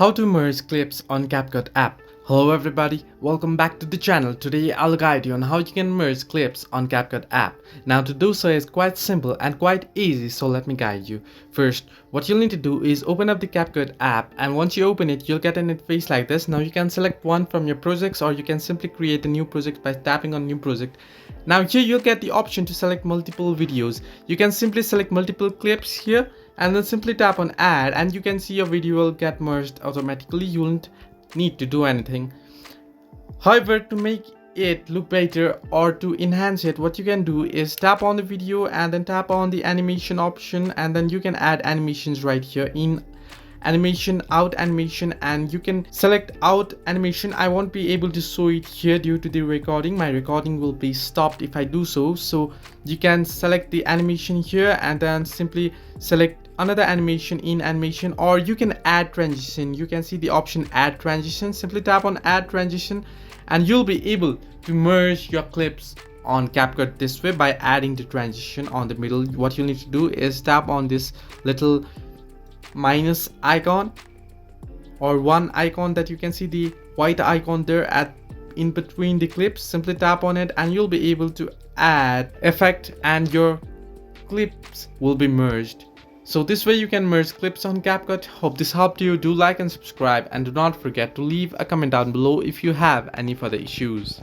How to merge clips on CapCut app. Hello everybody, welcome back to the channel. Today I'll guide you on how you can merge clips on CapCut app. Now to do so is quite simple and quite easy, so let me guide you. First, what you'll need to do is open up the CapCut app, and once you open it, you'll get an interface like this. Now you can select one from your projects, or you can simply create a new project by tapping on new project. Now here you'll get the option to select multiple videos. You can simply select multiple clips here and then simply tap on add, and you can see your video will get merged automatically. You won't need to do anything. However, to make it look better or to enhance it, what you can do is tap on the video and then tap on the animation option, and then you can add animations right here in animation, out animation, and you can select out animation. I won't be able to show it here due to the recording. My recording will be stopped if I do so. So you can select the animation here and then simply select another animation in animation, or you can add transition. You can see the option add transition. Simply tap on add transition and you'll be able to merge your clips on CapCut this way by adding the transition on the middle. What you need to do is tap on this little minus icon or one icon that you can see, the white icon there at in between the clips. Simply tap on it and you'll be able to add effect and your clips will be merged. So this way you can merge clips on CapCut. Hope this helped you. Do like and subscribe, and do not forget to leave a comment down below if you have any further issues.